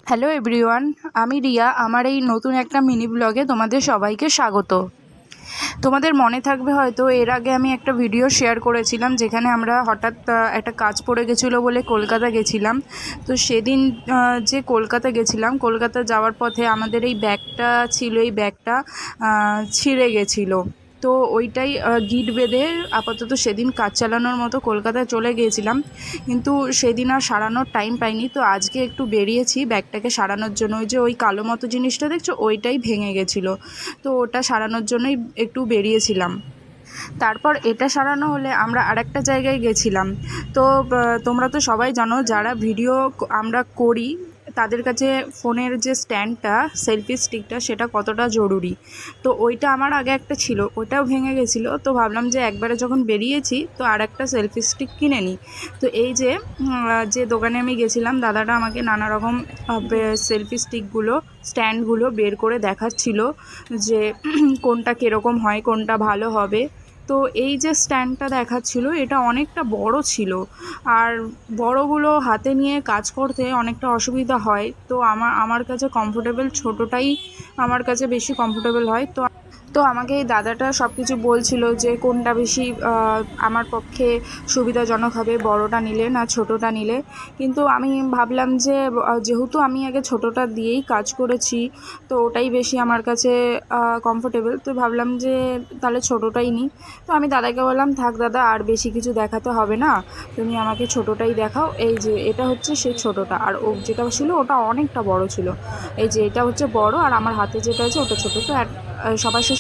Hello everyone, আমি রিয়া। আমার এই নতুন একটা মিনি ব্লগে তোমাদের সবাইকে স্বাগত। তোমাদের মনে থাকবে হয়তো এর আগে আমি একটা ভিডিও শেয়ার করেছিলাম যেখানে আমরা হঠাৎ একটা কাজ পড়ে গেছিলো বলে কলকাতা গেছিলাম। তো সেদিন যে কলকাতা গেছিলাম, কলকাতা যাওয়ার পথে আমাদের এই ব্যাগটা ছিল, এই ব্যাগটা ছিঁড়ে গেছিলো। তো ওইটাই গিট বেঁধে আপাতত সেদিন কাজ চালানোর মতো কলকাতায় চলে গিয়েছিলাম, কিন্তু সেদিন আর সারানোর টাইম পাইনি। তো আজকে একটু বেরিয়েছি ব্যাগটাকে সারানোর জন্য। ওই যে ওই কালো মতো জিনিসটা দেখছো, ওইটাই ভেঙে গেছিলো, তো ওটা সারানোর জন্যই একটু বেরিয়েছিলাম। তারপর এটা সারানো হলে আমরা আরেকটা জায়গায় গেছিলাম। তো তোমরা তো সবাই জানো, যারা ভিডিও আমরা করি তাদের কাছে ফোনের যে স্ট্যান্ডটা, সেলফি স্টিকটা, সেটা কতটা জরুরি। তো ওইটা আমার আগে একটা ছিল, ওইটাও ভেঙে গেছিলো। তো ভাবলাম যে একবারে যখন বেরিয়েছি তো আর একটা সেলফি স্টিক কিনে নিই। তো এই যে দোকানে আমি গেছিলাম, দাদাটা আমাকে নানা রকম সেলফি স্টিকগুলো, স্ট্যান্ডগুলো বের করে দেখাচ্ছিল যে কোনটা কীরকম হয়, কোনটা ভালো হবে। তো এই যে স্ট্যান্ডটা দেখাচ্ছিল, এটা অনেকটা বড় ছিল, আর বড়গুলো হাতে নিয়ে কাজ করতে অনেকটা অসুবিধা হয়। তো আমার কাছে কমফোর্টেবল ছোটোটাই আমার কাছে বেশি কমফোর্টেবল হয়। তো আমাকে এই দাদাটা সব কিছু বলছিল যে কোনটা বেশি আমার পক্ষে সুবিধাজনক হবে, বড়টা নিলে না ছোটোটা নিলে। কিন্তু আমি ভাবলাম যে যেহেতু আমি আগে ছোটোটা দিয়েই কাজ করেছি, তো ওটাই বেশি আমার কাছে কমফোর্টেবল। তো ভাবলাম যে তাহলে ছোটোটাই নিই। তো আমি দাদাকে বললাম, থাক দাদা, আর বেশি কিছু দেখাতে হবে না, তুমি আমাকে ছোটোটাই দেখাও। এই যে এটা হচ্ছে সেই ছোটোটা, আর ও যেটা ছিল ওটা অনেকটা বড় ছিল। এই যে এটা হচ্ছে বড়, আর আমার হাতে যেটা আছে ওটা ছোটো। তো সবার শেষে